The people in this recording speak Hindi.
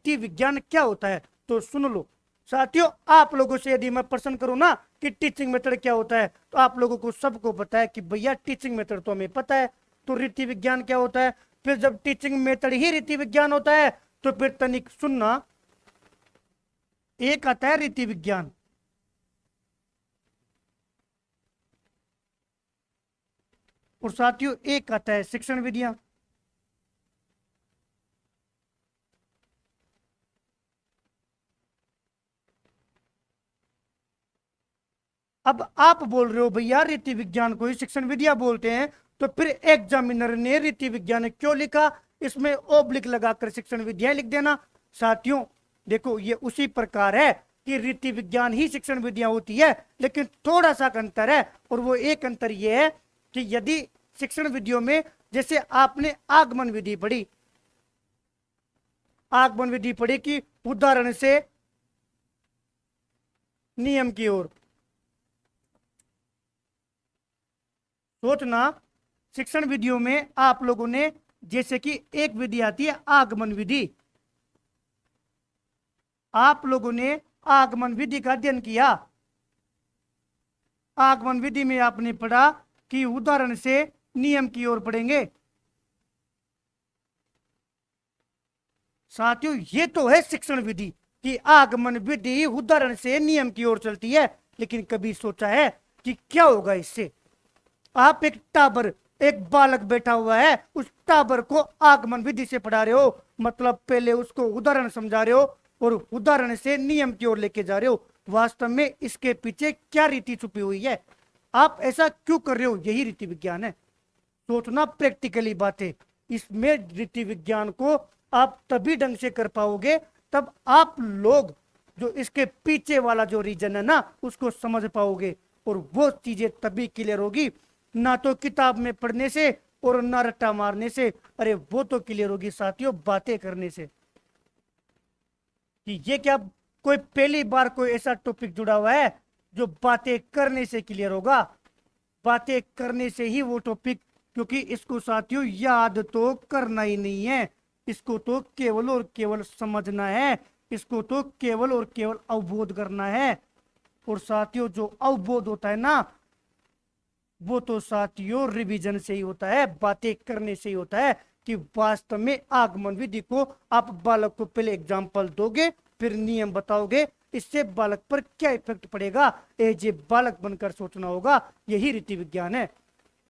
रीति विज्ञान क्या होता है तो सुन लो साथियों। आप लोगों से यदि मैं प्रश्न करूं ना कि टीचिंग मेथड क्या होता है तो आप लोगों को सबको पता है कि भैया टीचिंग मेथड तो हमें पता है, तो रीति विज्ञान क्या होता है। फिर जब टीचिंग मेथड ही रीति विज्ञान होता है तो फिर तनिक सुनना, एक आता है रीति विज्ञान और साथियों एक आता है शिक्षण विधियां। अब आप बोल रहे हो भैया रीति विज्ञान को ही शिक्षण विधियां बोलते हैं, तो फिर एग्जामिनर ने रीति विज्ञान क्यों लिखा, इसमें ओब्लिक लगाकर शिक्षण विधियां लिख देना। साथियों देखो ये उसी प्रकार है कि रीति विज्ञान ही शिक्षण विधियां होती है, लेकिन थोड़ा सा अंतर है, और वो एक अंतर यह है कि यदि शिक्षण विधियों में जैसे आपने आगमन विधि पढ़ी, आगमन विधि पढ़ी कि उदाहरण से नियम की ओर, सोचना शिक्षण विधियों में आप लोगों ने जैसे कि एक विधि आती है आगमन विधि, आप लोगों ने आगमन विधि का अध्ययन किया। आगमन विधि में आपने पढ़ा कि उदाहरण से नियम की ओर पढ़ेंगे। साथियों ये तो है शिक्षण विधि कि आगमन विधि उदाहरण से नियम की ओर चलती है, लेकिन कभी सोचा है कि क्या होगा इससे। आप एक टाबर, एक बालक बैठा हुआ है, उस टाबर को आगमन विधि से पढ़ा रहे हो, मतलब पहले उसको उदाहरण समझा रहे हो और उदाहरण से नियम की ओर लेके जा रहे हो। वास्तव में इसके पीछे क्या रीति छुपी हुई है, आप ऐसा क्यों कर रहे हो, यही रीति विज्ञान है। सोचना प्रैक्टिकली बातें, इसमें रीति विज्ञान को आप तभी ढंग से कर पाओगे तब आप लोग जो इसके पीछे वाला जो रीजन है ना उसको समझ पाओगे, और वो चीजें तभी क्लियर होगी, ना तो किताब में पढ़ने से और ना रट्टा मारने से। अरे वो तो क्लियर होगी साथियों बातें करने से। कि ये क्या कोई पहली बार कोई ऐसा टॉपिक जुड़ा हुआ है जो बातें करने से क्लियर होगा, बातें करने से ही वो टॉपिक, क्योंकि इसको साथियों याद तो करना ही नहीं है, इसको तो केवल और केवल समझना है, इसको तो केवल और केवल अवबोध करना है। और साथियों जो अवबोध होता है ना वो तो साथियों रिवीजन से ही होता है, बातें करने से ही होता है। कि वास्तव में आगमन विधि को आप बालक को पहले एग्जाम्पल दोगे फिर नियम बताओगे, इससे बालक पर क्या इफेक्ट पड़ेगा, एज ए बालक बनकर सोचना होगा, यही रीति विज्ञान है।